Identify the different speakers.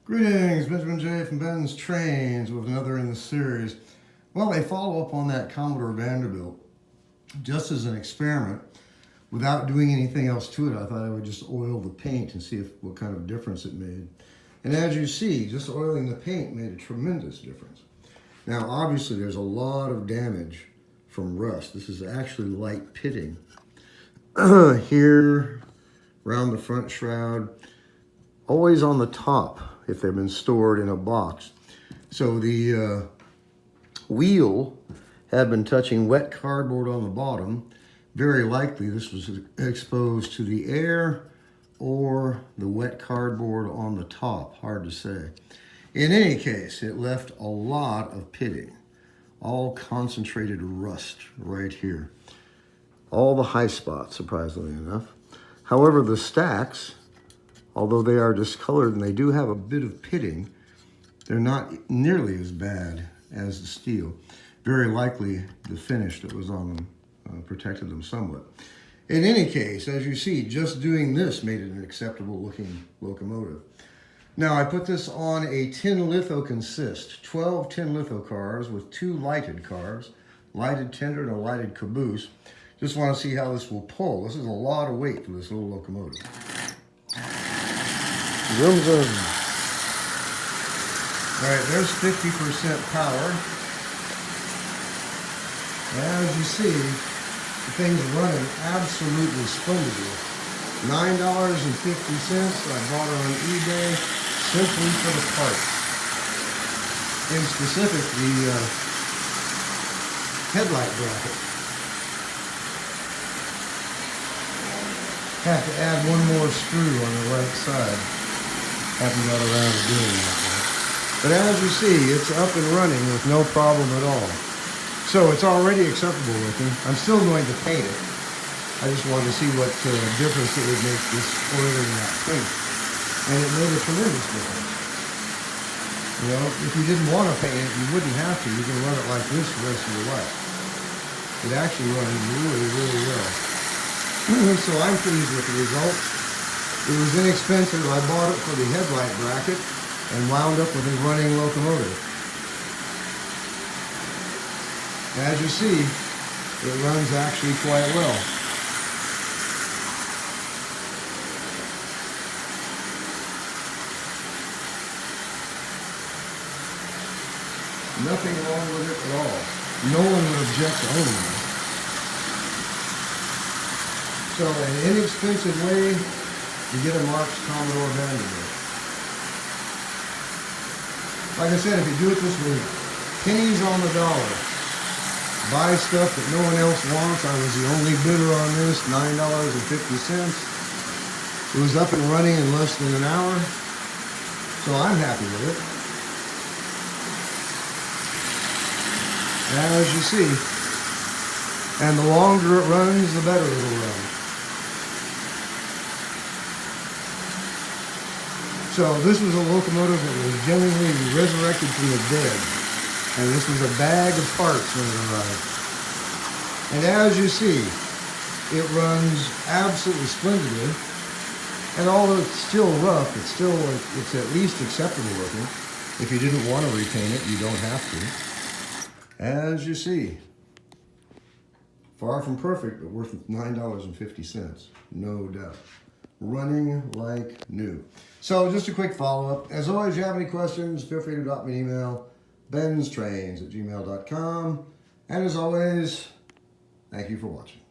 Speaker 1: Greetings, Benjamin J. from BENZTRAINZ with another in the series. Well, they follow up on that Commodore Vanderbilt. Just as an experiment, without doing anything else to it, I thought I would just oil the paint and see what kind of difference it made. And as you see, just oiling the paint made a tremendous difference. Now, obviously, there's a lot of damage from rust. This is actually light pitting. Here, around the front shroud, always on the top if they've been stored in a box. So the wheel had been touching wet cardboard on the bottom. Very likely this was exposed to the air or the wet cardboard on the top. Hard to say. In any case, it left a lot of pitting. All concentrated rust right here. All the high spots, surprisingly enough. However, the stacks, although they are discolored and they do have a bit of pitting, they're not nearly as bad as the steel. Very likely the finish that was on them protected them somewhat. In any case, as you see, just doing this made it an acceptable looking locomotive. Now I put this on a tin litho consist, 12 tin litho cars with 2 lighted cars, lighted tender and a lighted caboose. Just want to see how this will pull. This is a lot of weight for this little locomotive. Zoom, zoom. All right, there's 50% power. As you see, the thing's running absolutely splendidly. $9.50. I bought it on eBay simply for the parts. In specific, the headlight bracket. Have to add one more screw on the right side. Haven't got around to doing that. But as you see, it's up and running with no problem at all. So it's already acceptable looking. I'm still going to paint it. I just wanted to see what difference it would make this oiling that paint. And it made a tremendous difference. You know, if you didn't want to paint it, you wouldn't have to. You can run it like this the rest of your life. It actually runs really, really well. So I'm pleased with the results. It was inexpensive. I bought it for the headlight bracket and wound up with a running locomotive. As you see, it runs actually quite well. Nothing wrong with it at all. No one would object to owning it. So an inexpensive way to get a Marx Commodore Vanderbilt. Like I said, if you do it this way, pennies on the dollar. Buy stuff that no one else wants. I was the only bidder on this, $9.50. It was up and running in less than an hour. So I'm happy with it. As you see. And the longer it runs, the better it'll run. So this was a locomotive that was genuinely resurrected from the dead. And this was a bag of parts when it arrived. And as you see, it runs absolutely splendidly. And although it's still rough, it's at least acceptable looking. If you didn't want to repaint it, you don't have to. As you see, far from perfect, but worth $9.50, no doubt. Running like new. So just a quick follow-up. As always, if you have any questions, feel free to drop me an email. BENZTRAINZ@gmail.com. And as always, thank you for watching.